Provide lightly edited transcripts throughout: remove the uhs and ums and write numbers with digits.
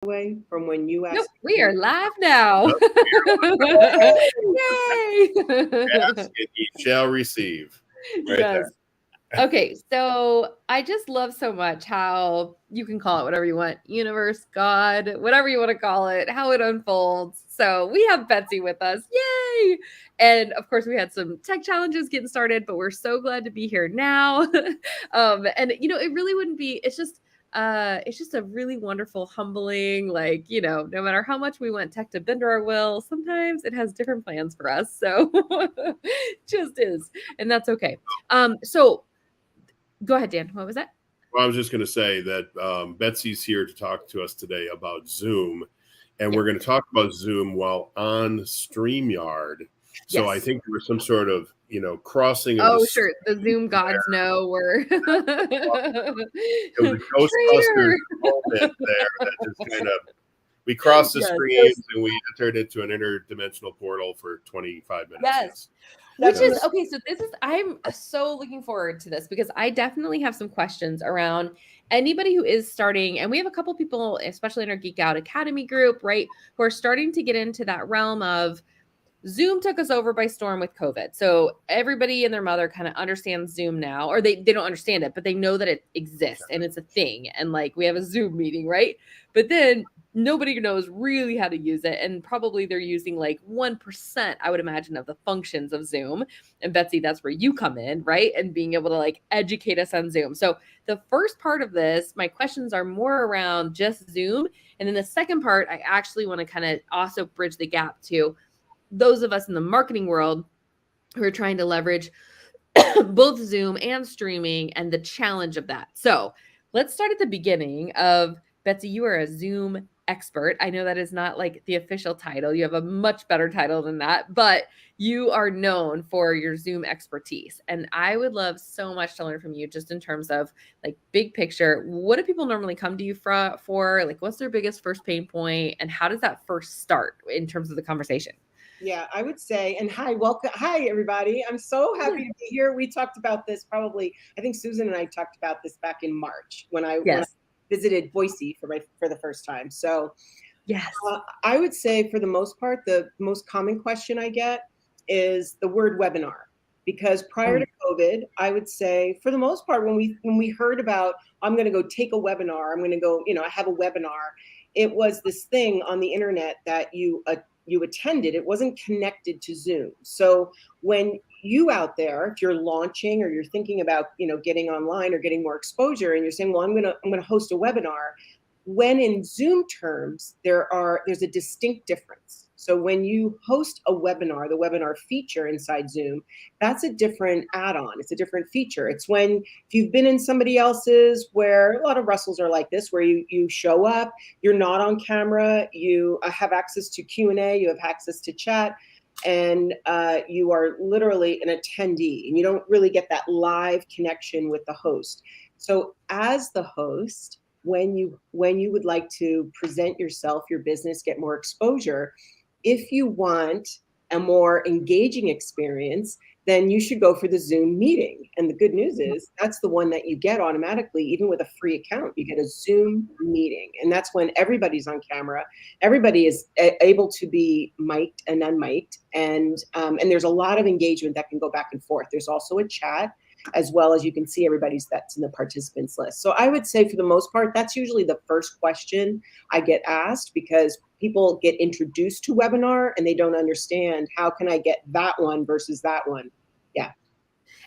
way, from when you Nope, asked? we are live now. Yay! Ask and ye shall receive. Right Yes. there. Okay, so I just love so much how you can call it whatever you want, universe, God, whatever you want to call it, how it unfolds. So we have Betsy with us. Yay! And of course, we had some tech challenges getting started, but we're so glad to be here now. And it really wouldn't be, it's just a really wonderful, humbling, like, no matter how much we want tech to bend our will, sometimes it has different plans for us. So just is. And that's okay. So go ahead, Dan. What was that? Well, I was just going to say that Betsy's here to talk to us today about Zoom, and we're going to talk about Zoom while on StreamYard. So I think there was some sort of, crossing of Sure. The Zoom gods know we're it was a Ghostbusters moment there that just kind of, we crossed the screens and we entered into an interdimensional portal for 25 minutes. Yes. Which is okay. So I'm so looking forward to this because I definitely have some questions around anybody who is starting. And we have a couple people, especially in our Geek Out Academy group, right, who are starting to get into that realm of Zoom took us over by storm with COVID. So everybody and their mother kind of understands Zoom now, or they don't understand it, but they know that it exists and it's a thing. And like we have a Zoom meeting, right? But then nobody knows really how to use it. And probably they're using like 1%, I would imagine, of the functions of Zoom. And Betsy, that's where you come in, right? And being able to like educate us on Zoom. So the first part of this, my questions are more around just Zoom. And then the second part, I actually want to kind of also bridge the gap to those of us in the marketing world who are trying to leverage both Zoom and streaming and the challenge of that. So let's start at the beginning of, Betsy, you are a Zoom expert. I know that is not like the official title. You have a much better title than that, but you are known for your Zoom expertise. And I would love so much to learn from you just in terms of like big picture. What do people normally come to you for? Like what's their biggest first pain point? And how does that first start in terms of the conversation? Yeah, I would say, and welcome. Hi, everybody. I'm so happy to be here. We talked about this probably, I think Susan and I talked about this back in March when I visited Boise for the first time. So yes, I would say for the most part, the most common question I get is the word webinar. Because prior to COVID, I would say for the most part, when we heard about, I'm going to go take a webinar, I'm going to go, I have a webinar. It was this thing on the internet that you attended. It wasn't connected to Zoom. So when you out there, if you're launching or you're thinking about, getting online or getting more exposure, and you're saying, well, I'm going to host a webinar, when in Zoom terms, there's a distinct difference. So when you host a webinar, the webinar feature inside Zoom, that's a different add-on. It's a different feature. It's when, if you've been in somebody else's, where a lot of Russells are like this, where you show up, you're not on camera, you have access to Q&A, you have access to chat, and you are literally an attendee, and you don't really get that live connection with the host. So as the host, when you would like to present yourself, your business, get more exposure, if you want a more engaging experience, then you should go for the Zoom meeting. And the good news is that's the one that you get automatically, even with a free account. You get a Zoom meeting. And that's when everybody's on camera. Everybody is able to be mic'd and unmic'd. And there's a lot of engagement that can go back and forth. There's also a chat, as well as you can see everybody's that's in the participants list. So I would say for the most part, that's usually the first question I get asked, because people get introduced to webinar and they don't understand, how can I get that one versus that one? Yeah.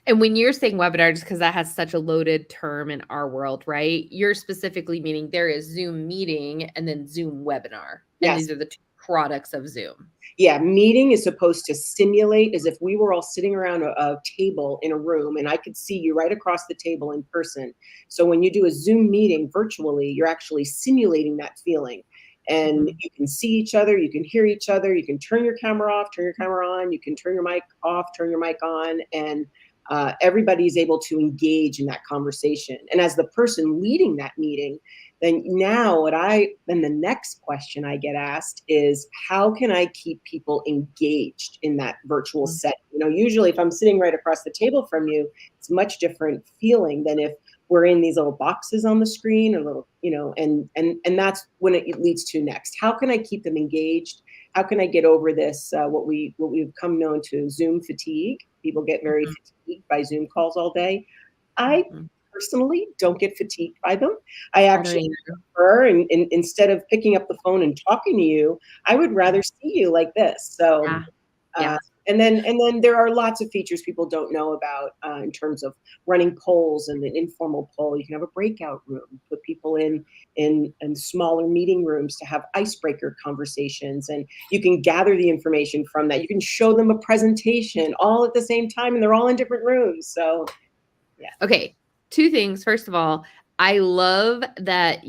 And when you're saying webinar, just because that has such a loaded term in our world, right? You're specifically meaning there is Zoom meeting and then Zoom webinar. And these are the two products of Zoom. Yeah, meeting is supposed to simulate as if we were all sitting around a table in a room and I could see you right across the table in person. So when you do a Zoom meeting virtually, you're actually simulating that feeling. And you can see each other, you can hear each other, you can turn your camera off, turn your camera on, you can turn your mic off, turn your mic on, and everybody's able to engage in that conversation. And as the person leading that meeting, then the next question I get asked is, how can I keep people engaged in that virtual setting? Usually if I'm sitting right across the table from you, it's a much different feeling than if we're in these little boxes on the screen, or little, and that's when it leads to next. How can I keep them engaged? How can I get over this, what we've come known to Zoom fatigue? People get very fatigued by Zoom calls all day. I personally don't get fatigued by them. I actually prefer, and instead of picking up the phone and talking to you, I would rather see you like this. So, and then there are lots of features people don't know about in terms of running polls and an informal poll. You can have a breakout room, put people in smaller meeting rooms to have icebreaker conversations, and you can gather the information from that. You can show them a presentation all at the same time, and they're all in different rooms. So, yeah. Okay. Two things. First of all, I love that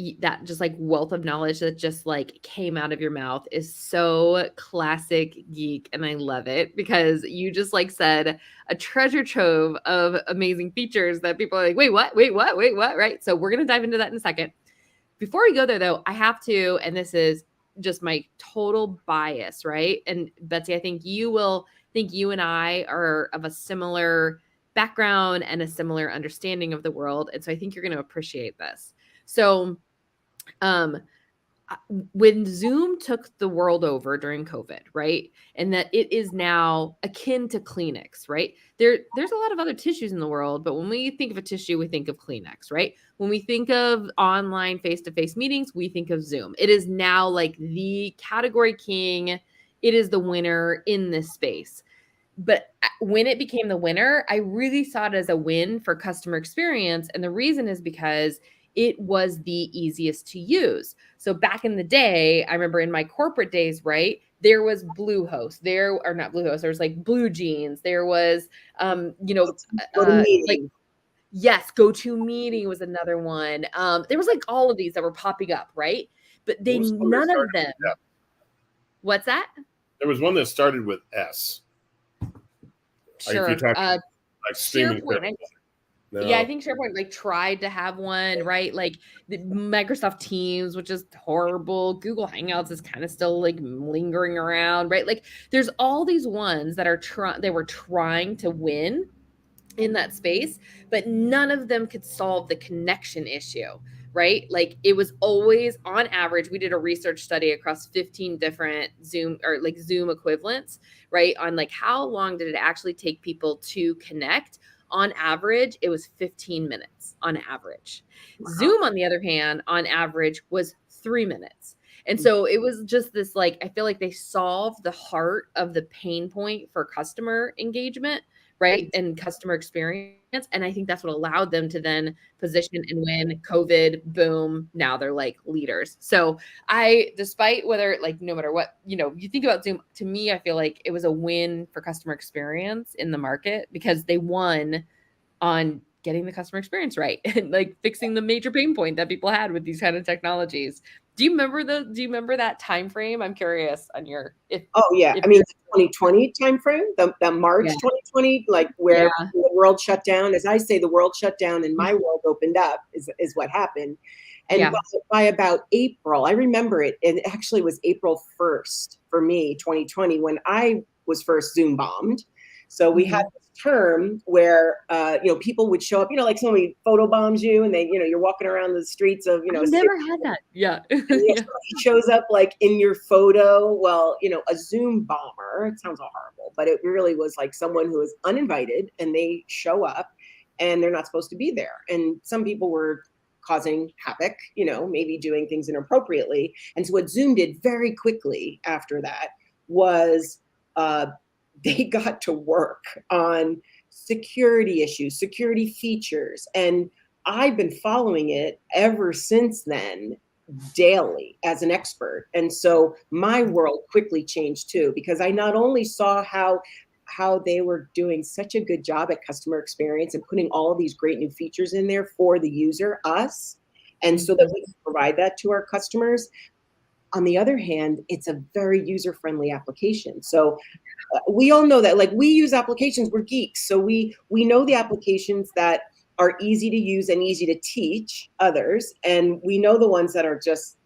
just like wealth of knowledge that just like came out of your mouth is so classic Geek. And I love it because you just like said a treasure trove of amazing features that people are like, wait, what? Right. So we're going to dive into that in a second. Before we go there though, I have to, and this is just my total bias, right? And Betsy, I think you and I are of a similar background and a similar understanding of the world. And so I think you're going to appreciate this. So when Zoom took the world over during COVID, right? And that it is now akin to Kleenex, right? There's a lot of other tissues in the world, but when we think of a tissue, we think of Kleenex, right? When we think of online face-to-face meetings, we think of Zoom. It is now like the category king. It is the winner in this space. But when it became the winner, I really saw it as a win for customer experience. And the reason is because it was the easiest to use. So back in the day, I remember in my corporate days, right, there was Bluehost, there was like Blue Jeans. There was, like, yes, GoToMeeting was another one. There was like all of these that were popping up, right? But none of them. What's that? There was one that started with S. Sure. Like streaming. No. Yeah, I think SharePoint like tried to have one, right? Like the Microsoft Teams, which is horrible. Google Hangouts is kind of still like lingering around, right? Like there's all these ones that they were trying to win in that space, but none of them could solve the connection issue, right? Like it was always on average, we did a research study across 15 different Zoom equivalents, right? On like how long did it actually take people to connect? On average, it was 15 minutes on average. Wow. Zoom, on the other hand, on average was 3 minutes. And so it was just this, like, I feel like they solved the heart of the pain point for customer engagement, right? And customer experience. And I think that's what allowed them to then position and win. COVID, boom, now they're like leaders. So despite whether like, no matter what, you think about Zoom, to me, I feel like it was a win for customer experience in the market because they won on getting the customer experience right and like fixing the major pain point that people had with these kind of technologies. Do you remember that time frame? I'm curious on your. I mean, the 2020 time frame, the March 2020, like where the world shut down. As I say, the world shut down and my world opened up is what happened. And by about April, I remember it. It actually was April 1st for me, 2020, when I was first Zoom bombed. So we had this term where, people would show up, like somebody photo bombs you and they, you're walking around the streets of, I've never had that. Yeah. Somebody shows up like in your photo. Well, a Zoom bomber, it sounds all horrible, but it really was like someone who is uninvited and they show up and they're not supposed to be there. And some people were causing havoc, maybe doing things inappropriately. And so what Zoom did very quickly after that was, they got to work on security issues, security features. And I've been following it ever since then, daily as an expert. And so my world quickly changed too, because I not only saw how they were doing such a good job at customer experience and putting all of these great new features in there for the user, us, and so that we can provide that to our customers. On the other hand, it's a very user-friendly application. So we all know that, like, we use applications, we're geeks. So we know the applications that are easy to use and easy to teach others. And we know the ones that are just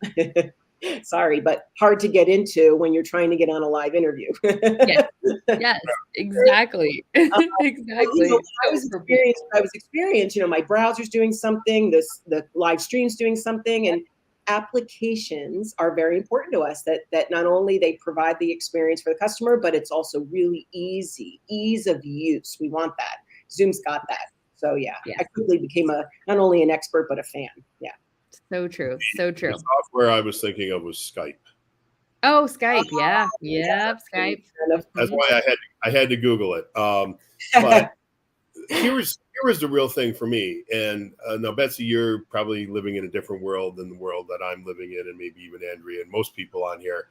Sorry, but hard to get into when you're trying to get on a live interview. Yes, exactly. Exactly. I was experienced, my browser's doing something, the live stream's doing something, and applications are very important to us that not only they provide the experience for the customer, but it's also really ease of use. We want that. Zoom's got that. So yeah. I quickly became not only an expert, but a fan. Yeah. So true. So true. The software I was thinking of was Skype. Oh, Skype. Yeah. Skype. That's why I had to Google it. But here was the real thing for me. And now, Betsy, you're probably living in a different world than the world that I'm living in, and maybe even Andrea and most people on here.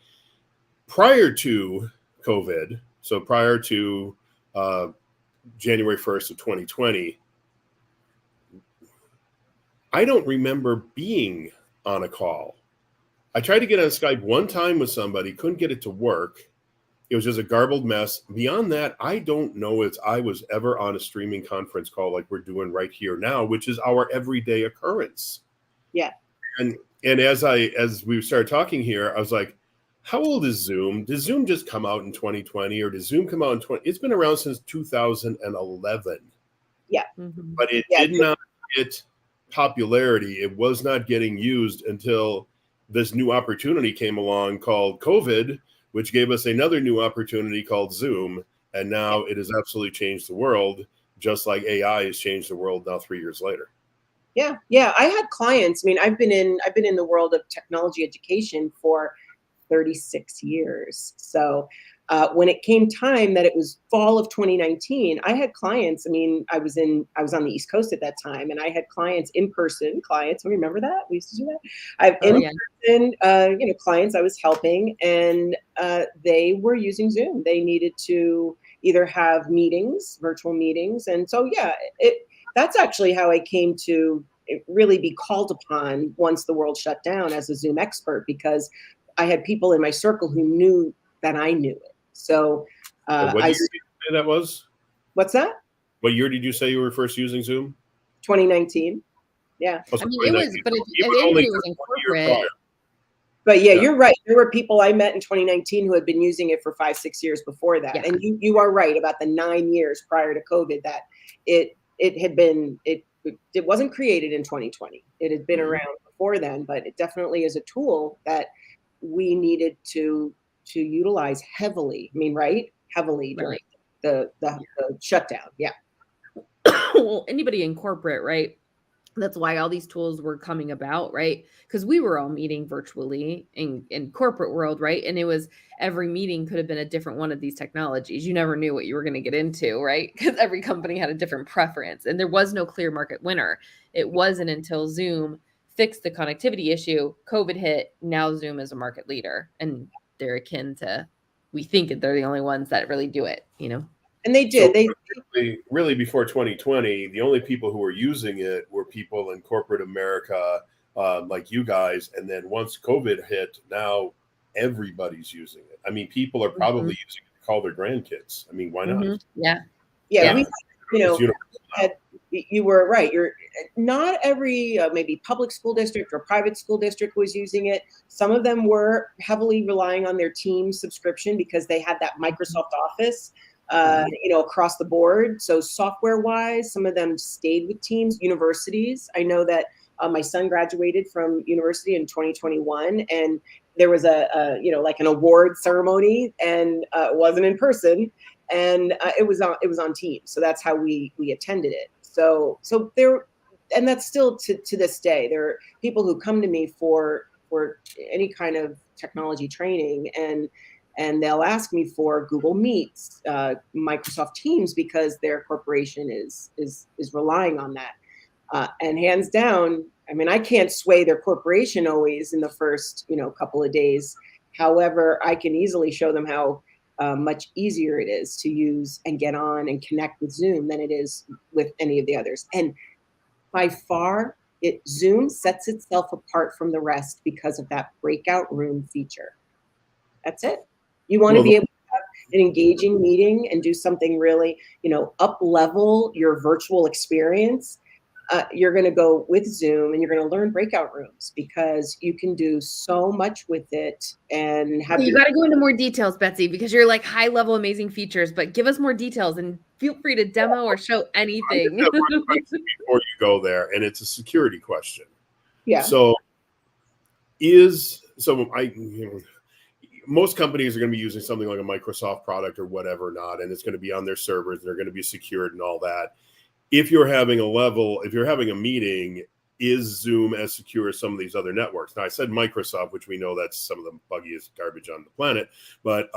Prior to COVID, so prior to January 1st of 2020, I don't remember being on a call. I tried to get on Skype one time with somebody, couldn't get it to work. It was just a garbled mess. Beyond that, I don't know if I was ever on a streaming conference call like we're doing right here now, which is our everyday occurrence. Yeah. And as we started talking here, I was like, how old is Zoom? Did Zoom just come out in 2020 or did Zoom come out in 20? It's been around since 2011. Yeah. Mm-hmm. But it did not get popularity. It was not getting used until this new opportunity came along called COVID, which gave us another new opportunity called Zoom. And now it has absolutely changed the world, just like AI has changed the world now 3 years later. Yeah. Yeah. I had clients. I mean, I've been in the world of technology education for 36 years. So when it came time that it was fall of 2019, I had clients. I mean, I was on the East Coast at that time, and I had clients, in-person clients. Remember that? We used to do that. I have in-person, clients I was helping, and they were using Zoom. They needed to either have meetings, virtual meetings, and so that's actually how I came to really be called upon once the world shut down as a Zoom expert, because I had people in my circle who knew that I knew it. So what year did you say that was? What's that? What year did you say you were first using Zoom? 2019. Yeah. I mean, it was, but if anybody was in corporate. But yeah, you're right. There were people I met in 2019 who had been using it for 5-6 years before that. Yeah. And you are right about the 9 years prior to COVID that it wasn't created in 2020. It had been around before then, but it definitely is a tool that we needed to utilize heavily. I mean, right? Heavily during the shutdown. Yeah. Well, anybody in corporate, right? That's why all these tools were coming about, right? Because we were all meeting virtually in corporate world, right? And it was every meeting could have been a different one of these technologies. You never knew what you were going to get into, right? Because every company had a different preference, and there was no clear market winner. It wasn't until Zoom fixed the connectivity issue, COVID hit. Now Zoom is a market leader, and they're akin to, we think they're the only ones that really do it, And they did. So really before 2020, the only people who were using it were people in corporate America, like you guys. And then once COVID hit, now everybody's using it. I mean, people are probably using it to call their grandkids. I mean, why not? Yeah. You were right. You're not every maybe public school district or private school district was using it. Some of them were heavily relying on their Teams subscription because they had that Microsoft Office, across the board. So software wise, some of them stayed with Teams. Universities, I know that my son graduated from university in 2021, and there was like an award ceremony, and it wasn't in person, and it was on Teams. So that's how we attended it. So there, and that's still to this day, there are people who come to me for any kind of technology training, and they'll ask me for Google Meets, Microsoft Teams, because their corporation is relying on that. And hands down, I mean, I can't sway their corporation always in the first couple of days. However, I can easily show them how much easier it is to use and get on and connect with Zoom than it is with any of the others. And by far, Zoom sets itself apart from the rest because of that breakout room feature. That's it. You want to be able to have an engaging meeting and do something really, up level your virtual experience. you're going to go with Zoom and you're going to learn breakout rooms because you can do so much with it and have. You got to go into more details, Betsy, because you're like high level, amazing features, but give us more details and feel free to demo or show anything. Before you go there, and it's a security question. Yeah. So most companies are going to be using something like a Microsoft product or whatever not, and it's going to be on their servers. They're going to be secured and all that. If you're having a meeting, is Zoom as secure as some of these other networks? Now, I said Microsoft, which we know that's some of the buggiest garbage on the planet, but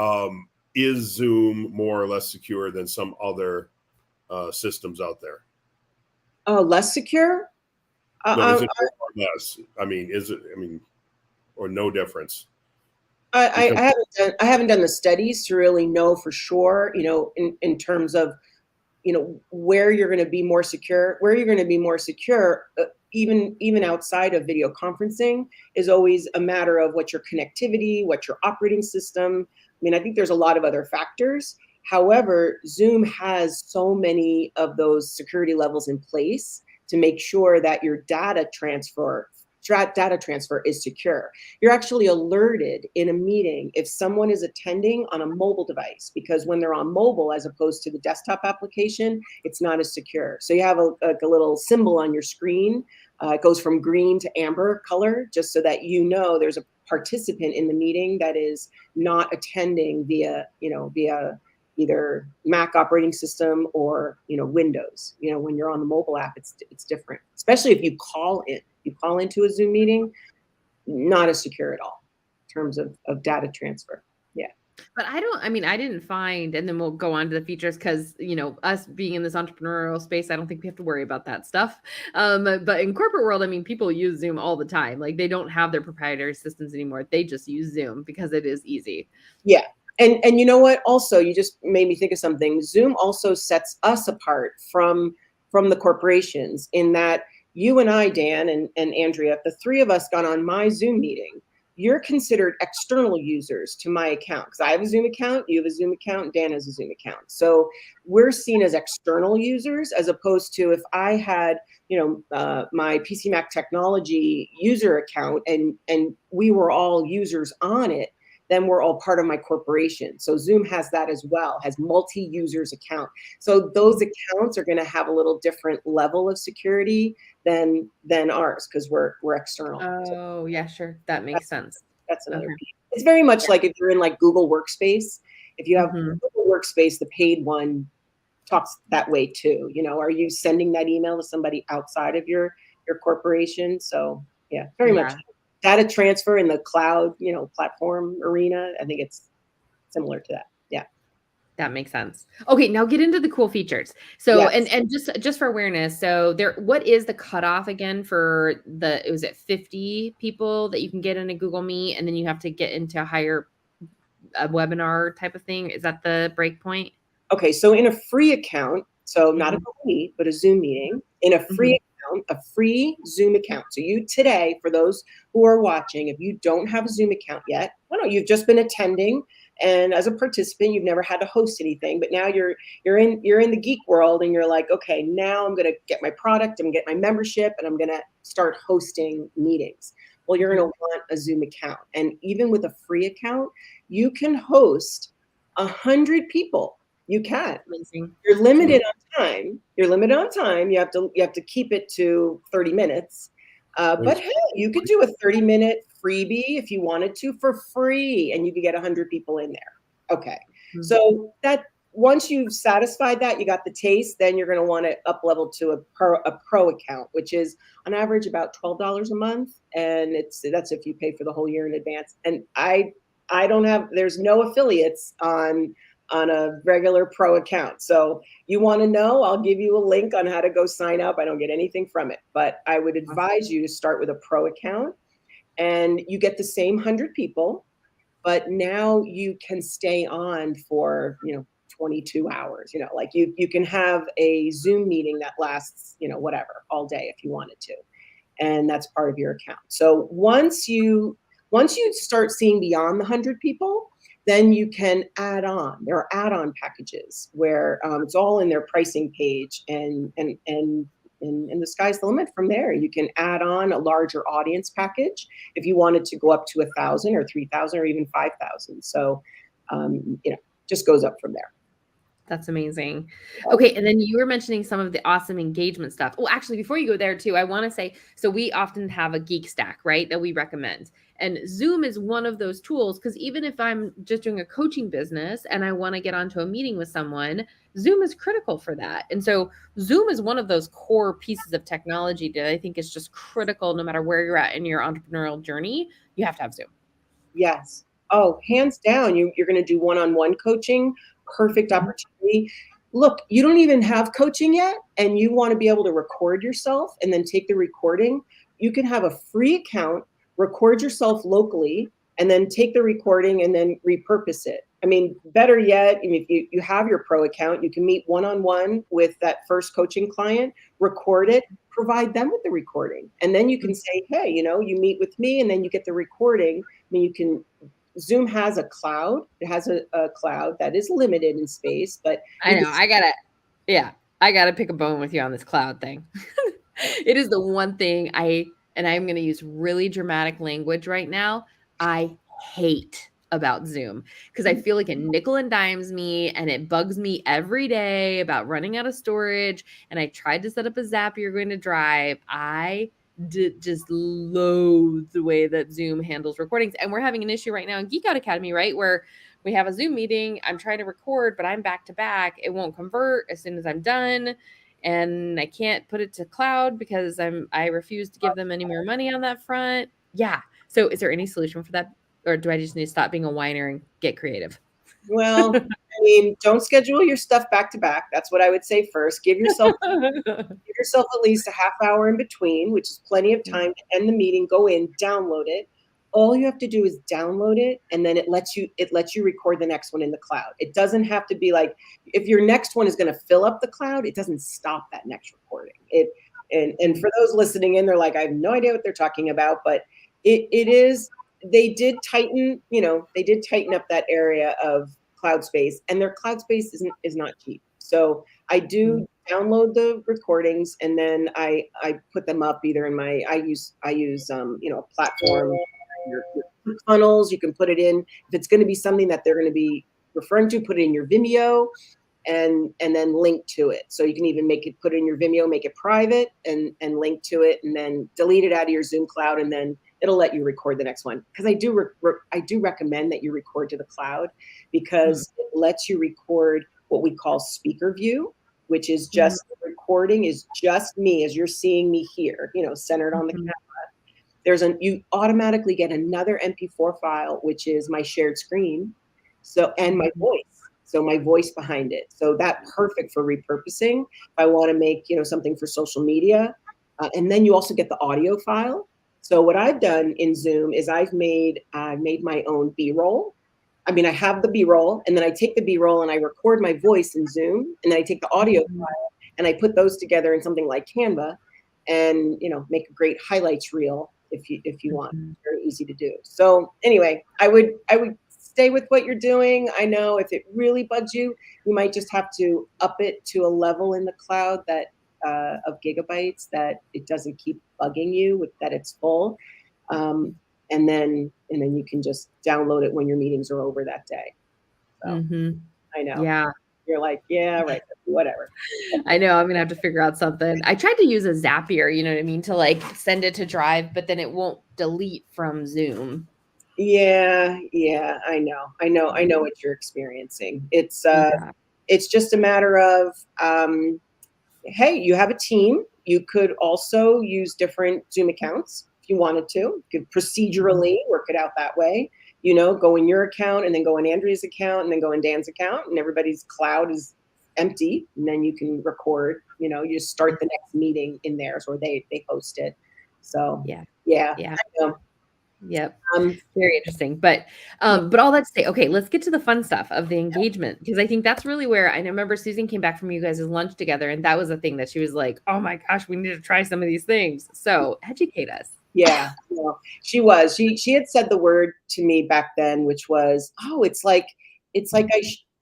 is Zoom more or less secure than some other systems out there? Oh, less secure? No, is it more or less? I mean, or no difference? I haven't done the studies to really know for sure, in terms of, where you're going to be more secure. Where you're going to be more secure, even outside of video conferencing, is always a matter of what's your connectivity, what's your operating system. I mean, I think there's a lot of other factors. However, Zoom has so many of those security levels in place to make sure that your data transfer is secure. You're actually alerted in a meeting if someone is attending on a mobile device, because when they're on mobile, as opposed to the desktop application, it's not as secure. So you have a little symbol on your screen. It goes from green to amber color, just so that there's a participant in the meeting that is not attending via either Mac operating system or Windows. When you're on the mobile app, it's different, especially if you call in. You call into a Zoom meeting, not as secure at all in terms of data transfer. Yeah. But I didn't find, and then we'll go on to the features, because, us being in this entrepreneurial space, I don't think we have to worry about that stuff. But in corporate world, people use Zoom all the time. Like, they don't have their proprietary systems anymore. They just use Zoom because it is easy. Yeah. And you know what? Also, you just made me think of something. Zoom also sets us apart from the corporations, in that you and I, Dan and Andrea, if the three of us got on my Zoom meeting, you're considered external users to my account, because I have a Zoom account, you have a Zoom account, Dan has a Zoom account. So we're seen as external users, as opposed to if I had, my PC Mac Technology user account and we were all users on it, then we're all part of my corporation. So Zoom has that as well, has multi-users account. So those accounts are going to have a little different level of security than ours, because we're external. Oh, yeah, sure. That makes sense. That's another piece. It's very much like if you're in like Google Workspace. If you have Google Workspace, the paid one talks that way too. Are you sending that email to somebody outside of your corporation? So yeah, very much. Data transfer in the cloud, platform arena, I think it's similar to that. Yeah. That makes sense. Okay, now get into the cool features. So, yes. and just for awareness, so what is the cutoff again for was it 50 people that you can get in a Google Meet, and then you have to get into a webinar type of thing? Is that the break point? Okay, so in a free account, so not a Google Meet, but a Zoom meeting, in a free account, a free Zoom account. So you today, for those who are watching, if you don't have a Zoom account yet, you've just been attending, and as a participant, you've never had to host anything, but now you're in the geek world, and you're like, okay, now I'm going to get my product, I'm going to get my membership, and I'm going to start hosting meetings. Well, you're going to want a Zoom account, and even with a free account, you can host 100 people. You can. Amazing. You're limited on time. You have to keep it to 30 minutes. But hey, you could do a 30-minute freebie if you wanted to for free, and you could get 100 people in there. Okay. So that once you've satisfied that, you got the taste, then you're going to want to up level to a pro account, which is on average about $12 a month, and that's if you pay for the whole year in advance. And there's no affiliates on a regular pro account. So you want to know, I'll give you a link on how to go sign up. I don't get anything from it, but I would advise you to start with a pro account, and you get the same 100 people, but now you can stay on for, 22 hours, like you can have a Zoom meeting that lasts, whatever, all day if you wanted to. And that's part of your account. So once you start seeing beyond the 100 people, then you can add on. There are add-on packages where it's all in their pricing page, and And the sky's the limit from there. You can add on a larger audience package if you wanted to go up to 1,000 or 3,000 or even 5,000. So, just goes up from there. That's amazing. Okay. And then you were mentioning some of the awesome engagement stuff. Well, actually, before you go there too, I want to say, so we often have a Geek stack, right, that we recommend. And Zoom is one of those tools, because even if I'm just doing a coaching business and I want to get onto a meeting with someone, Zoom is critical for that. And so Zoom is one of those core pieces of technology that I think is just critical no matter where you're at in your entrepreneurial journey. You have to have Zoom. Yes. Oh, hands down. You're going to do one-on-one coaching. Perfect opportunity. Look, you don't even have coaching yet, and you want to be able to record yourself and then take the recording. You can have a free account, record yourself locally, and then take the recording and then repurpose it. I mean, better yet, if you have your pro account, you can meet one-on-one with that first coaching client, record it, provide them with the recording. And then you can say, hey, you meet with me and then you get the recording. I mean, Zoom has a cloud. It has a cloud that is limited in space, but I know I gotta pick a bone with you on this cloud thing. It is the one thing I'm going to use really dramatic language right now. I hate about Zoom, because I feel like it nickel and dimes me and it bugs me every day about running out of storage. And I tried to set up a Zapier going to Drive. I just loathe the way that Zoom handles recordings. And we're having an issue right now in GeekOut Academy, right, where we have a Zoom meeting. I'm trying to record, but I'm back to back. It won't convert as soon as I'm done. And I can't put it to cloud because I refuse to give them any more money on that front. Yeah. So is there any solution for that? Or do I just need to stop being a whiner and get creative? Well, I mean, don't schedule your stuff back to back. That's what I would say first. Give yourself at least a half hour in between, which is plenty of time to end the meeting, go in, download it. All you have to do is download it, and then it lets you record the next one in the cloud. It doesn't have to be like, if your next one is going to fill up the cloud, it doesn't stop that next recording. And for those listening in, they're like, I have no idea what they're talking about, but it is. They did tighten up that area of cloud space, and their cloud space is not cheap. So I do download the recordings, and then I put them up either in I use a platform, your funnels. You can put it in if it's going to be something that they're going to be referring to. Put it in your Vimeo, and then link to it. So you can even put it in your Vimeo, make it private, and link to it, and then delete it out of your Zoom cloud, and then it'll let you record the next one. Because I do recommend that you record to the cloud, because it lets you record what we call speaker view, which is just the recording is just me as you're seeing me here, centered on the camera. You automatically get another MP4 file, which is my shared screen. So, and my voice. So my voice behind it. So that's perfect for repurposing. If I want to make, something for social media. And then you also get the audio file. So what I've done in Zoom is I've made my own B-roll. I mean, I have the B-roll, and then I take the B-roll and I record my voice in Zoom, and then I take the audio file and I put those together in something like Canva, and make a great highlights reel if you want. Very easy to do. So anyway, I would stay with what you're doing. I know if it really bugs you, you might just have to up it to a level in the cloud that of gigabytes that it doesn't keep bugging you that it's full. And then you can just download it when your meetings are over that day. So I know. Yeah. You're like, yeah, right. Whatever. I know. I'm going to have to figure out something. I tried to use a Zapier, you know what I mean? To like send it to Drive, but then it won't delete from Zoom. Yeah. I know what you're experiencing. It's just a matter of, hey, you have a team. You could also use different Zoom accounts if you wanted to. You could procedurally work it out that way. Go in your account and then go in Andrea's account and then go in Dan's account, and everybody's cloud is empty. And then you can record, you just start the next meeting in theirs, or they host it. So yeah. I know. Yep. Very interesting. But all that to say, okay, let's get to the fun stuff of the engagement, because I think that's really where I remember Susan came back from you guys' lunch together, and that was the thing that she was like, oh my gosh, we need to try some of these things. So educate us. Yeah, she was. She had said the word to me back then, which was, oh, it's like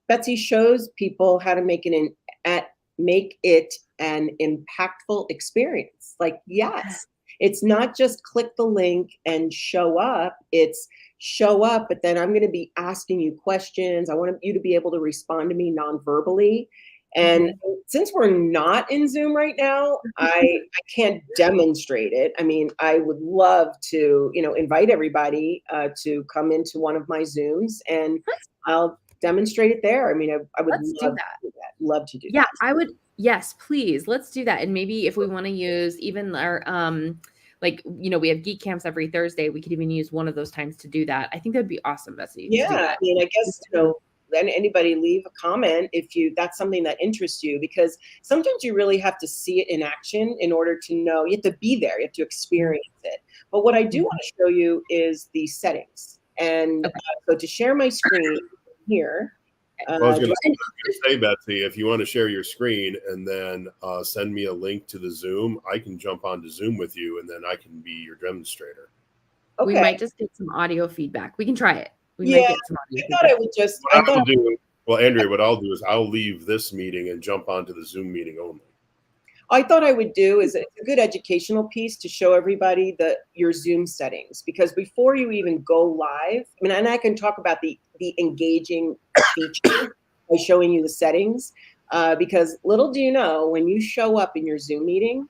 Betsy shows people how to make it an impactful experience. Like, yes, it's not just click the link and show up. It's show up, but then I'm going to be asking you questions. I want you to be able to respond to me non-verbally. And since we're not in Zoom right now, I can't demonstrate it. I mean, I would love to, invite everybody to come into one of my Zooms, and I'll demonstrate it there. I mean, I would love to do that. Love to do that. Yeah, I would. Yes, please. Let's do that. And maybe if we want to use even our, we have Geek camps every Thursday. We could even use one of those times to do that. I think that'd be awesome, Betsy. Yeah. I mean, I guess, then anybody leave a comment if that's something that interests you, because sometimes you really have to see it in action in order to know. You have to be there. You have to experience it. But what I do want to show you is the settings. And so to share my screen here. I was going to say, Betsy, if you want to share your screen and then send me a link to the Zoom, I can jump onto Zoom with you, and then I can be your demonstrator. Okay. We might just get some audio feedback. We can try it. I thought I would just. Andrea, what I'll do is I'll leave this meeting and jump onto the Zoom meeting only. I thought I would do is it's a good educational piece to show everybody your Zoom settings, because before you even go live, and I can talk about the engaging feature by showing you the settings, because little do you know, when you show up in your Zoom meeting,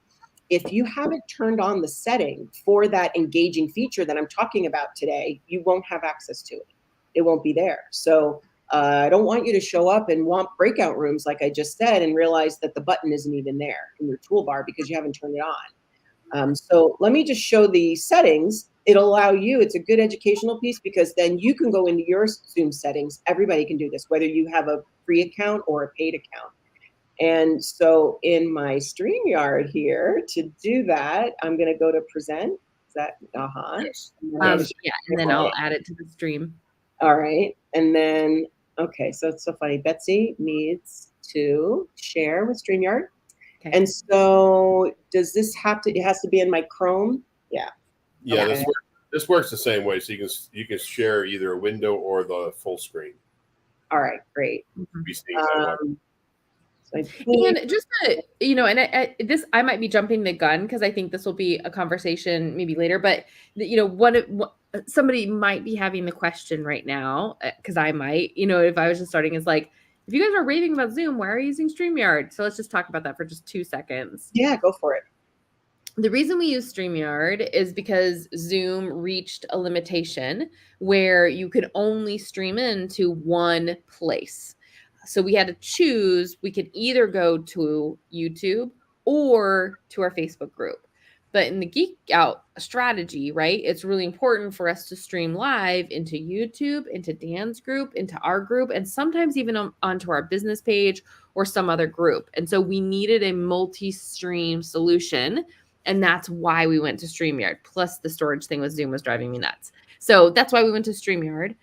if you haven't turned on the setting for that engaging feature that I'm talking about today, you won't have access to it. It won't be there. So I don't want you to show up and want breakout rooms, like I just said, and realize that the button isn't even there in your toolbar because you haven't turned it on. So let me just show the settings. It'll allow you, it's a good educational piece, because then you can go into your Zoom settings. Everybody can do this, whether you have a free account or a paid account. And so in my StreamYard here, to do that, I'm going to go to present. Is that, and then I'll add it to the stream. All right. And then, okay, so it's so funny. Betsy needs to share with StreamYard. Okay. And so does this it has to be in my Chrome? Yeah. Yeah, okay. This works the same way. So you can share either a window or the full screen. All right, great. And just I might be jumping the gun because I think this will be a conversation maybe later, but somebody might be having the question right now, because I might, if I was just starting, is like, if you guys are raving about Zoom, why are you using StreamYard? So let's just talk about that for just 2 seconds. Yeah, go for it. The reason we use StreamYard is because Zoom reached a limitation where you could only stream into one place. So we had to choose. We could either go to YouTube or to our Facebook group. But in the GeekOut strategy, right, it's really important for us to stream live into YouTube, into Dan's group, into our group, and sometimes even onto our business page or some other group. And so we needed a multi-stream solution, and that's why we went to StreamYard. Plus the storage thing with Zoom was driving me nuts. So that's why we went to StreamYard.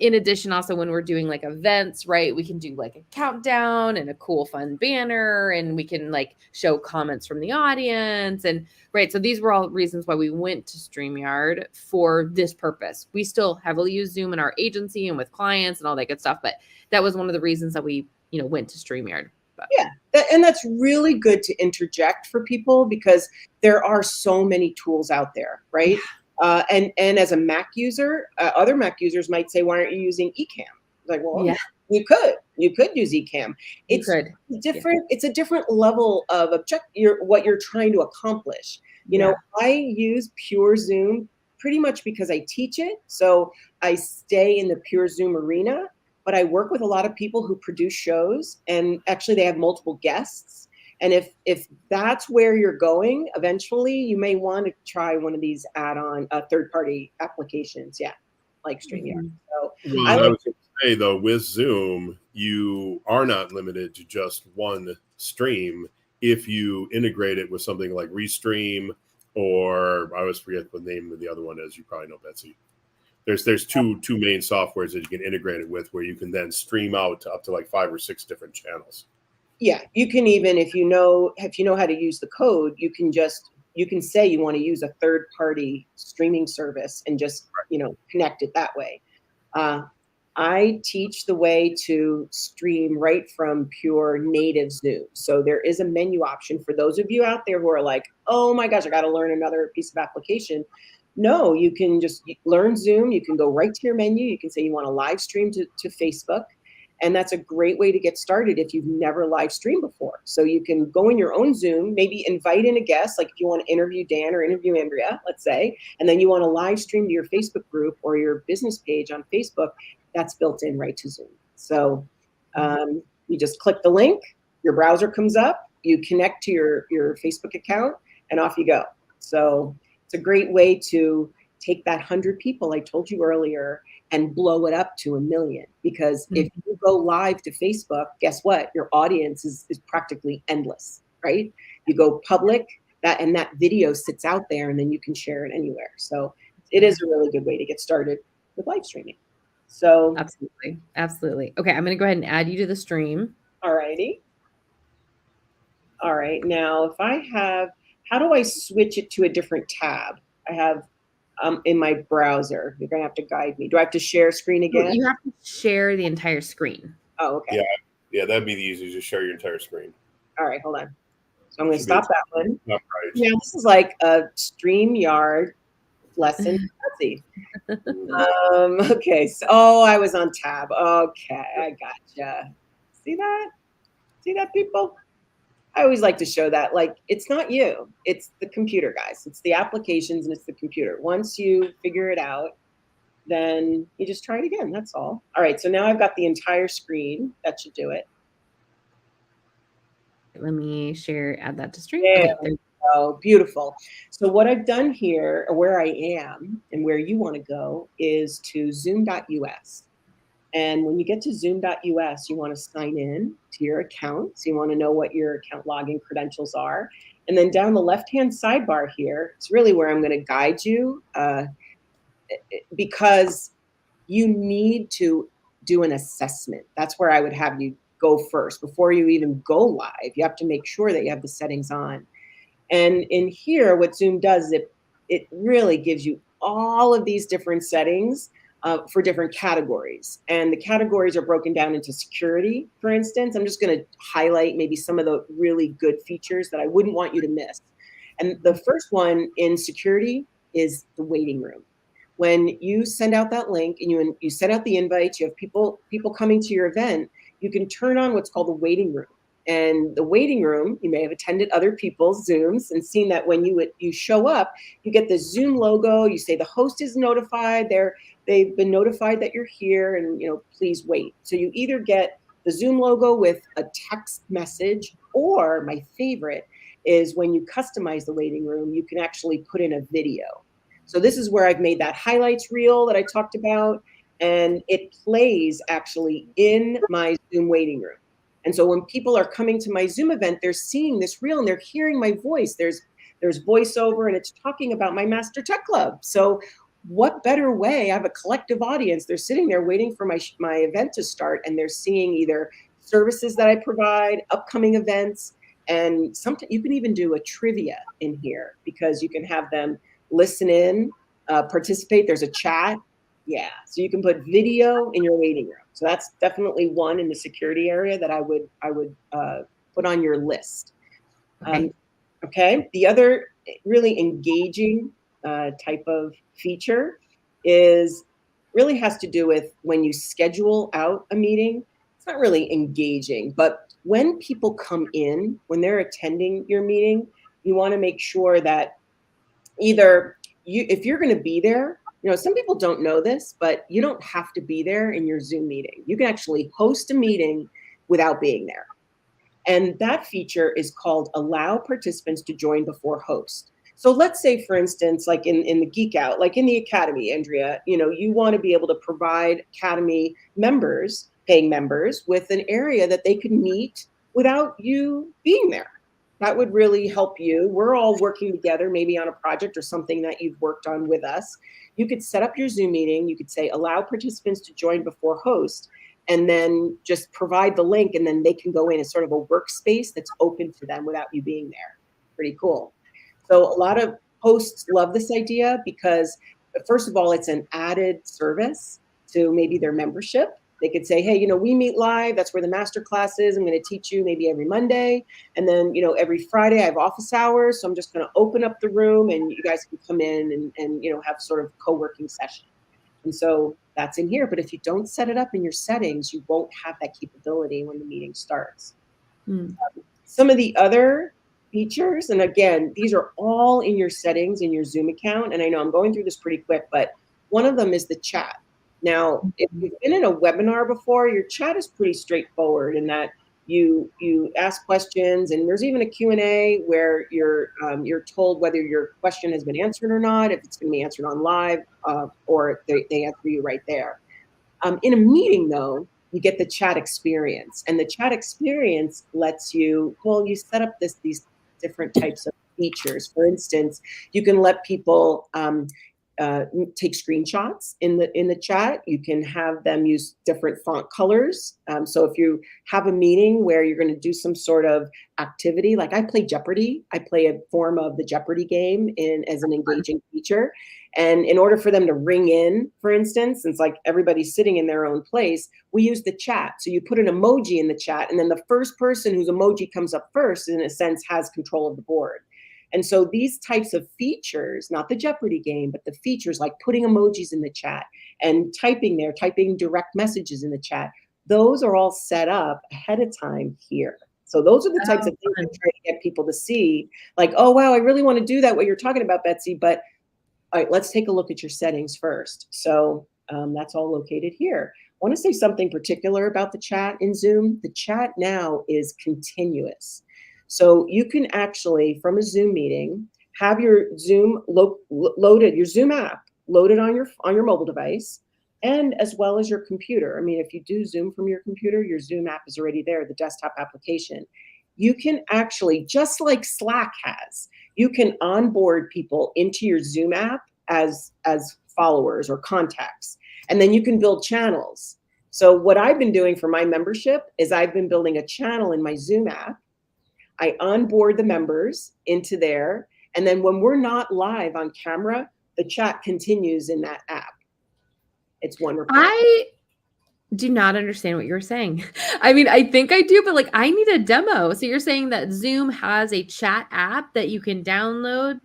In addition, also when we're doing like events, right, we can do like a countdown and a cool fun banner, and we can like show comments from the audience, and right. So these were all reasons why we went to StreamYard for this purpose. We still heavily use Zoom in our agency and with clients and all that good stuff, but that was one of the reasons that we, went to StreamYard. But. Yeah, and that's really good to interject for people, because there are so many tools out there, right? And as a Mac user, other Mac users might say, why aren't you using Ecamm? Like, well, yeah. You could use Ecamm. It's different. Yeah. It's a different level of what you're trying to accomplish. I use pure Zoom pretty much because I teach it. So I stay in the pure Zoom arena, but I work with a lot of people who produce shows, and actually they have multiple guests. And if that's where you're going, eventually you may want to try one of these add-on third-party applications. Yeah, like StreamYard. So I was going to say, though, with Zoom, you are not limited to just one stream if you integrate it with something like Restream, or I always forget the name of the other one, as you probably know, Betsy. There's two main softwares that you can integrate it with, where you can then stream out to up to like 5 or 6 different channels. Yeah, you can even, if you know how to use the code, you can say you want to use a third-party streaming service and just connect it that way. I teach the way to stream right from pure native Zoom. So there is a menu option for those of you out there who are like, oh my gosh, I got to learn another piece of application. No, you can just learn Zoom. You can go right to your menu. You can say you want to live stream to Facebook. And that's a great way to get started if you've never live streamed before. So you can go in your own Zoom, maybe invite in a guest, like if you want to interview Dan or interview Andrea, let's say, and then you want to live stream to your Facebook group or your business page on Facebook, that's built in right to Zoom. So you just click the link, your browser comes up, you connect to your Facebook account, and off you go. So it's a great way to take that 100 people I told you earlier and blow it up to 1 million. Because if you go live to Facebook, guess what? Your audience is practically endless, right? You go public, and that video sits out there, and then you can share it anywhere. So it is a really good way to get started with live streaming. So absolutely. Absolutely. Okay. I'm going to go ahead and add you to the stream. All righty. All right. Now, if I have, how do I switch it to a different tab? I have in my browser. You're going to have to guide me. Do I have to share screen again? You have to share the entire screen. Oh, okay. Yeah, that'd be the easiest. Just share your entire screen. All right, hold on. So I'm going to stop that one. Right. Now, this is like a StreamYard lesson. Betsy. Okay. So, I was on tab. Okay, I gotcha. See that? See that, people? I always like to show that, like, it's not you, it's the computer, guys. It's the applications and it's the computer. Once you figure it out, then you just try it again. That's all. All right. So now I've got the entire screen. That should do it. Let me add that to stream. Yeah. Okay, oh, beautiful. So what I've done here, or where I am and where you want to go, is to zoom.us. And when you get to zoom.us, you want to sign in to your account. So you want to know what your account login credentials are. And then down the left-hand sidebar here, it's really where I'm going to guide you because you need to do an assessment. That's where I would have you go first. Before you even go live, you have to make sure that you have the settings on. And in here, what Zoom does, it really gives you all of these different settings for different categories. And the categories are broken down into security, for instance. I'm just going to highlight maybe some of the really good features that I wouldn't want you to miss. And the first one in security is the waiting room. When you send out that link and you send out the invites, you have people coming to your event, you can turn on what's called the waiting room. And the waiting room, you may have attended other people's Zooms and seen that when you show up, you get the Zoom logo, you say the host is notified, they've been notified that you're here and please wait. So you either get the Zoom logo with a text message, or my favorite is when you customize the waiting room, you can actually put in a video. So this is where I've made that highlights reel that I talked about, and it plays actually in my Zoom waiting room. And so when people are coming to my Zoom event, they're seeing this reel and they're hearing my voice. There's voiceover and it's talking about my Master Tech Club. So what better way? I have a collective audience. They're sitting there waiting for my event to start, and they're seeing either services that I provide, upcoming events, and sometimes you can even do a trivia in here because you can have them listen in, participate. There's a chat. Yeah. So you can put video in your waiting room. So that's definitely one in the security area that I would put on your list. Okay. The other really engaging type of feature really has to do with when you schedule out a meeting. It's not really engaging, but when people come in, when they're attending your meeting, you want to make sure that either if you're going to be there, some people don't know this, but you don't have to be there in your Zoom meeting. You can actually host a meeting without being there. And that feature is called allow participants to join before host. So let's say, for instance, like in the GeekOut, like in the Academy, Andrea, you want to be able to provide Academy members, paying members, with an area that they could meet without you being there. That would really help you. We're all working together, maybe on a project or something that you've worked on with us. You could set up your Zoom meeting. You could say, allow participants to join before host, and then just provide the link, and then they can go in as sort of a workspace that's open to them without you being there. Pretty cool. So a lot of hosts love this idea because, first of all, it's an added service to maybe their membership. They could say, hey, we meet live. That's where the master class is. I'm going to teach you maybe every Monday. And then, every Friday I have office hours. So I'm just going to open up the room and you guys can come in and have sort of co-working session. And so that's in here. But if you don't set it up in your settings, you won't have that capability when the meeting starts. Some of the other features, and again, these are all in your settings in your Zoom account. And I know I'm going through this pretty quick, but one of them is the chat. Now, if you've been in a webinar before, your chat is pretty straightforward in that you ask questions, and there's even a Q&A where you're told whether your question has been answered or not, if it's going to be answered on live, or they answer you right there. In a meeting, though, you get the chat experience, and the chat experience lets you, you set up these different types of features. For instance, you can let people take screenshots in the chat. You can have them use different font colors. So if you have a meeting where you're going to do some sort of activity, like I play Jeopardy, I play a form of the Jeopardy game as an engaging feature. And in order for them to ring in, for instance, it's like everybody's sitting in their own place, we use the chat. So you put an emoji in the chat, and then the first person whose emoji comes up first, in a sense, has control of the board. And so these types of features, not the Jeopardy game, but the features like putting emojis in the chat and typing direct messages in the chat, those are all set up ahead of time here. So those are the types of things I'm trying to get people to see, like, oh, wow, I really want to do that, what you're talking about, Betsy, but all right, let's take a look at your settings first. So that's all located here. I want to say something particular about the chat in Zoom. The chat now is continuous. So you can actually, from a Zoom meeting, have your Zoom loaded, your Zoom app loaded on your mobile device, and as well as your computer. I mean, if you do Zoom from your computer, your Zoom app is already there, the desktop application. You can actually, just like Slack has, you can onboard people into your Zoom app as followers or contacts, and then you can build channels. So what I've been doing for my membership is I've been building a channel in my Zoom app. I onboard the members into there, and then when we're not live on camera, the chat continues in that app. It's wonderful. I do not understand what you're saying. I mean, I think I do, but like I need a demo. So you're saying that Zoom has a chat app that you can download,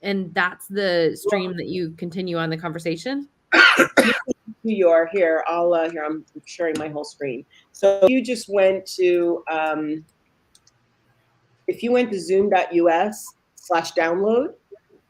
and that's the stream that you continue on the conversation? You are here. Here, I'm sharing my whole screen. So you just went to if you went to zoom.us/download,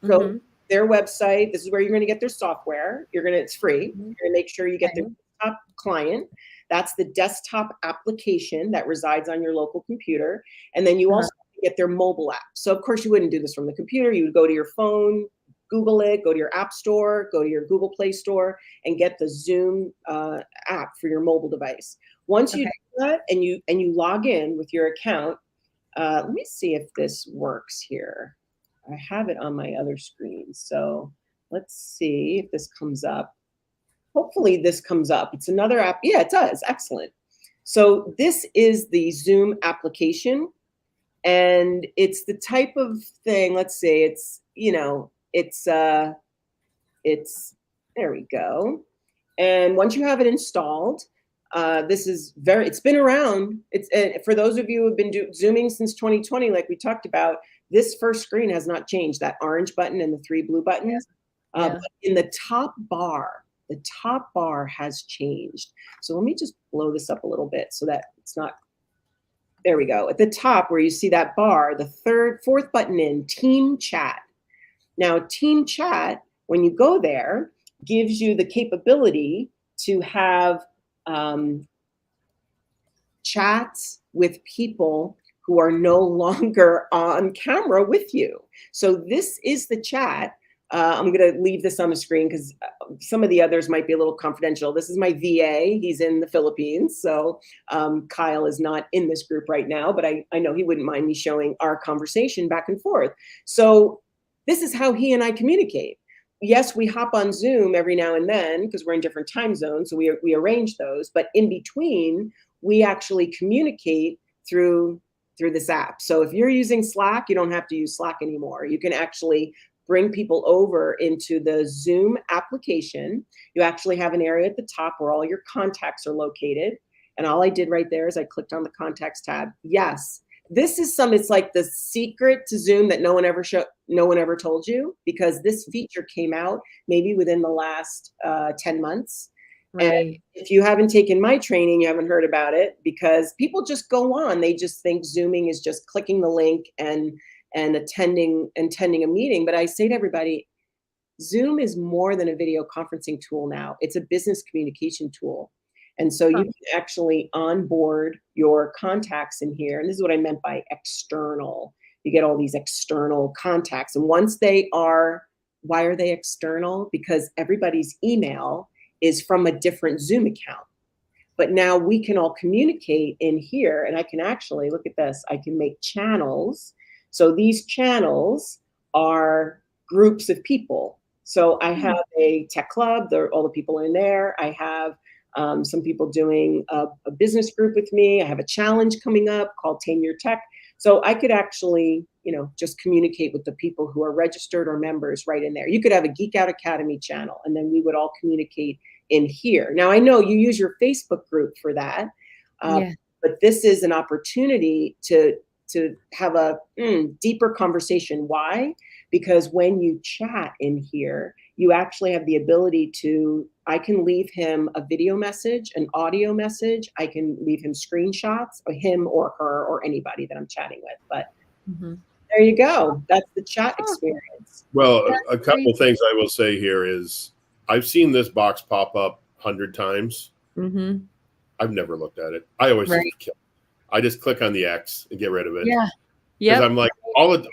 so their website, this is where you're going to get their software. It's free. You're going to make sure you get their desktop client. That's the desktop application that resides on your local computer. And then you also get their mobile app. So of course you wouldn't do this from the computer. You would go to your phone, Google it, go to your app store, go to your Google Play Store, and get the Zoom app for your mobile device. Once you do that and you log in with your account, let me see if this works here. I have it on my other screen. So let's see if this comes up. Hopefully this comes up. It's another app. Yeah, it does. Excellent. So this is the Zoom application. And it's the type of thing, let's say it's, there we go. And once you have it installed, it's been around. It's for those of you who have been Zooming since 2020, like we talked about, this first screen has not changed, that orange button and the 3 blue buttons. But in the top bar has changed. So let me just blow this up a little bit so that it's not, there we go. At the top where you see that bar, the fourth button in, Team Chat. Now, Team Chat, when you go there, gives you the capability to have chats with people who are no longer on camera with you. So this is the chat. I'm going to leave this on the screen because some of the others might be a little confidential. This is my VA. He's in the Philippines. So Kyle is not in this group right now, but I know he wouldn't mind me showing our conversation back and forth. So this is how he and I communicate. Yes, we hop on Zoom every now and then because we're in different time zones. So we arrange those. But in between, we actually communicate through this app. So if you're using Slack, you don't have to use Slack anymore. You can actually bring people over into the Zoom application. You actually have an area at the top where all your contacts are located. And all I did right there is I clicked on the contacts tab. Yes, this is it's like the secret to Zoom that no one ever told you, because this feature came out maybe within the last 10 months. Right. And if you haven't taken my training, you haven't heard about it, because people just go on. They just think Zooming is just clicking the link and attending a meeting. But I say to everybody, Zoom is more than a video conferencing tool now. It's a business communication tool. And so you can actually onboard your contacts in here. And this is what I meant by external. You get all these external contacts. And once they are, why are they external? Because everybody's email is from a different Zoom account. But now we can all communicate in here. And I can actually, look at this, I can make channels. So these channels are groups of people. So I have a tech club, all the people in there. I have some people doing a business group with me. I have a challenge coming up called Tame Your Tech. So I could actually, just communicate with the people who are registered or members right in there. You could have a GeekOut Academy channel, and then we would all communicate in here. Now, I know you use your Facebook group for that, but this is an opportunity to have a deeper conversation. Why? Because when you chat in here, you actually have the ability I can leave him a video message, an audio message. I can leave him screenshots of him or her or anybody that I'm chatting with. But there you go. That's the chat experience. Well, a couple of things I will say here is I've seen this box pop up 100 times. I've never looked at it. I always I just click on the X and get rid of it. Yeah. Because I'm like,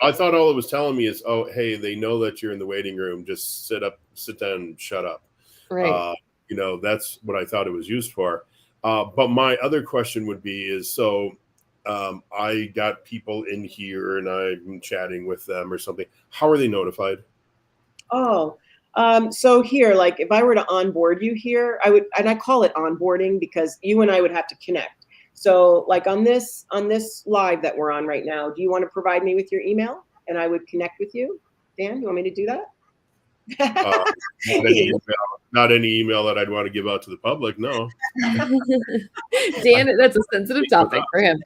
I thought all it was telling me is, oh, hey, they know that you're in the waiting room. Just sit down and shut up. Right. That's what I thought it was used for. But my other question would be I got people in here and I'm chatting with them or something. How are they notified? So here, like if I were to onboard you here, I call it onboarding because you and I would have to connect. So like on this live that we're on right now, do you want to provide me with your email and I would connect with you? Dan, you want me to do that? Not any email that I'd want to give out to the public. No. Dan, that's a sensitive topic for him.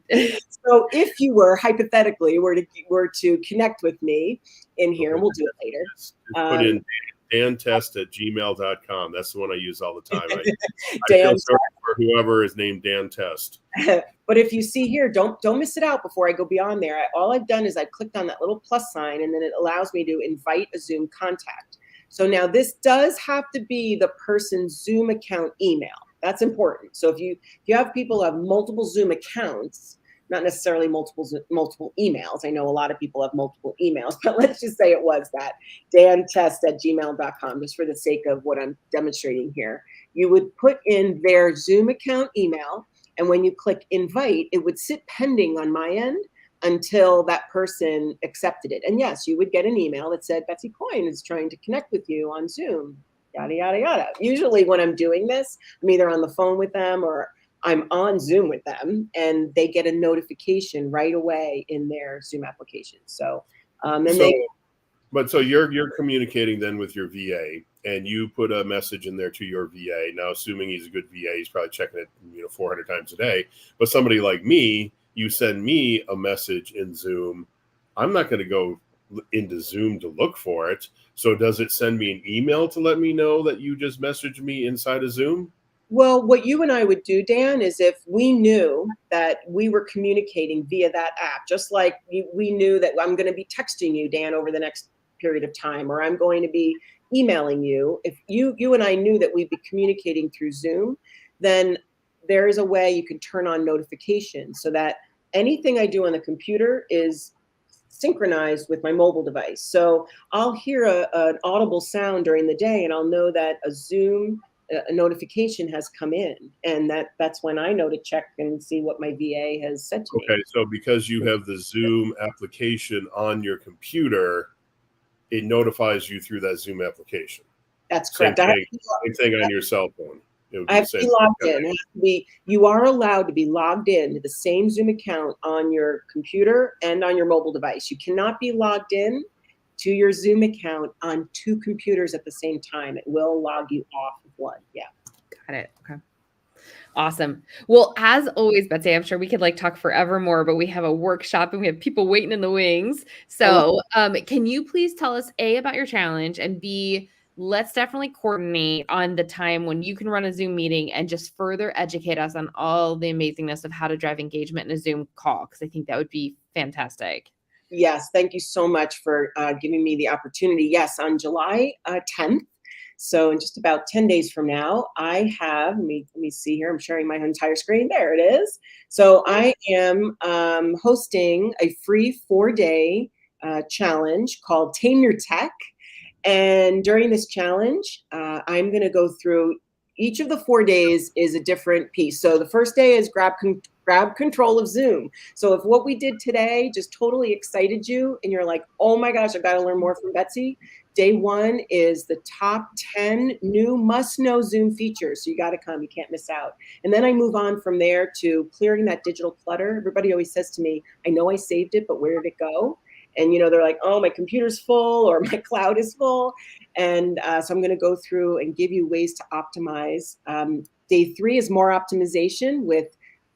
So if you hypothetically were to connect with me in here, and we'll do it later. Just put in dantest@gmail.com. That's the one I use all the time. I Dan feel sorry for whoever is named Dan Test. But if you see here, don't miss it out before I go beyond there. All I've done is I've clicked on that little plus sign, and then it allows me to invite a Zoom contact. So now this does have to be the person's Zoom account email. That's important. So if you have people who have multiple Zoom accounts, not necessarily multiple emails. I know a lot of people have multiple emails, but let's just say it was that dantest@gmail.com, just for the sake of what I'm demonstrating here. You would put in their Zoom account email, and when you click invite, it would sit pending on my end until that person accepted it. And yes, you would get an email that said, Betsy Coyne is trying to connect with you on Zoom, yada, yada, yada. Usually when I'm doing this, I'm either on the phone with them or I'm on Zoom with them, and they get a notification right away in their Zoom application. So you're communicating then with your VA, and you put a message in there to your VA. Now, assuming he's a good VA, he's probably checking it 400 times a day. But somebody like me, you send me a message in Zoom. I'm not going to go into Zoom to look for it. So does it send me an email to let me know that you just messaged me inside of Zoom? Well, what you and I would do, Dan, is if we knew that we were communicating via that app, just like we knew that I'm going to be texting you, Dan, over the next period of time, or I'm going to be emailing you. If you and I knew that we'd be communicating through Zoom, then there is a way you can turn on notifications so that anything I do on the computer is synchronized with my mobile device. So I'll hear an audible sound during the day, and I'll know that a notification has come in, and that's when I know to check and see what my VA has said to me. Okay, so because you have the Zoom application on your computer, it notifies you through that Zoom application. That's correct. Same thing on your cell phone. I have to be logged in. You are allowed to be logged in to the same Zoom account on your computer and on your mobile device. You cannot be logged in to your Zoom account on 2 computers at the same time. It will log you off of one. Yeah. Got it. Okay. Awesome. Well, as always, Betsy, I'm sure we could like talk forever more, but we have a workshop and we have people waiting in the wings. So can you please tell us A, about your challenge, and B, let's definitely coordinate on the time when you can run a Zoom meeting and just further educate us on all the amazingness of how to drive engagement in a Zoom call, because I think that would be fantastic. Yes. Thank you so much for giving me the opportunity. Yes. On July 10th. So in just about 10 days from now, I have, let me see here. I'm sharing my entire screen. There it is. So I am hosting a free 4-day challenge called Tame Your Tech. And during this challenge, I'm going to go through each of the 4 days is a different piece. So the first day is grab control of Zoom. So if what we did today just totally excited you and you're like, oh my gosh, I've got to learn more from Betsy. Day 1 is the top 10 new must-know Zoom features. So you got to come, you can't miss out. And then I move on from there to clearing that digital clutter. Everybody always says to me, I know I saved it, but where did it go? And, they're like, oh, my computer's full or my cloud is full. And so I'm going to go through and give you ways to optimize. Day 3 is more optimization with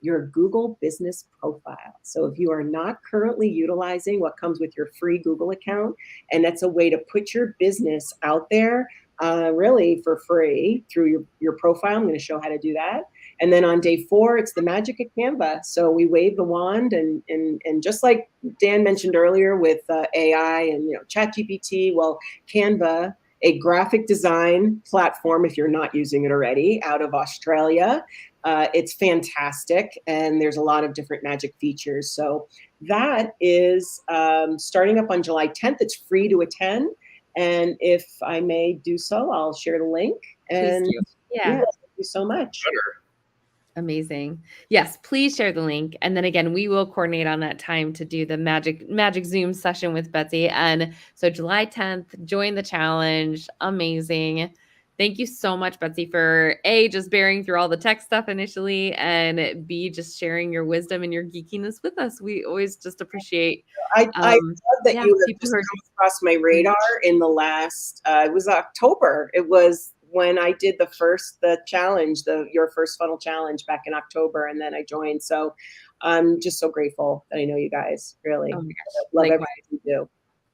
your Google business profile. So if you are not currently utilizing what comes with your free Google account, and that's a way to put your business out there really for free through your profile, I'm going to show how to do that. And then on day 4, it's the magic of Canva. So we wave the wand and just like Dan mentioned earlier with AI and ChatGPT, well, Canva, a graphic design platform, if you're not using it already, out of Australia. It's fantastic, and there's a lot of different magic features. So that is starting up on July 10th. It's free to attend. And if I may do so, I'll share the link. And please do. Yeah, thank you so much. Amazing. Yes, please share the link. And then again, we will coordinate on that time to do the magic Zoom session with Betsy. And so July 10th, join the challenge. Amazing. Thank you so much, Betsy, for A, just bearing through all the tech stuff initially, and B, just sharing your wisdom and your geekiness with us. We always just appreciate. I love that you have just come across my radar in the last, it was October. It was when I did the challenge, your first funnel challenge back in October, and then I joined. So I'm just so grateful that I know you guys. Really, oh my gosh. Love everything you do.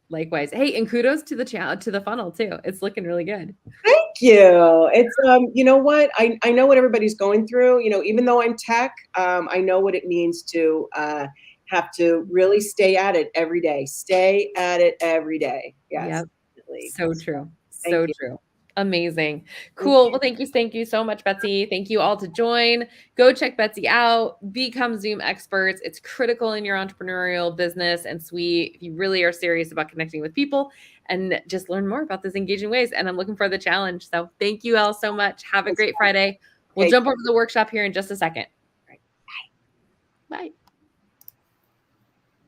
Likewise. Hey, and kudos to the funnel too. It's looking really good. Thank you. It's you know what? I know what everybody's going through. Even though I'm tech, I know what it means to have to really stay at it every day. Stay at it every day. Yes. Yep. So true. Thank you. True. Amazing. Cool. Well, thank you so much, Betsy. Thank you all to join. Go check Betsy out. Become Zoom experts. It's critical in your entrepreneurial business and suite if you really are serious about connecting with people and just learn more about those engaging ways. And I'm looking for the challenge. So thank you all so much. Have a great Friday. We'll jump over to the workshop here in just a second. Bye. Bye.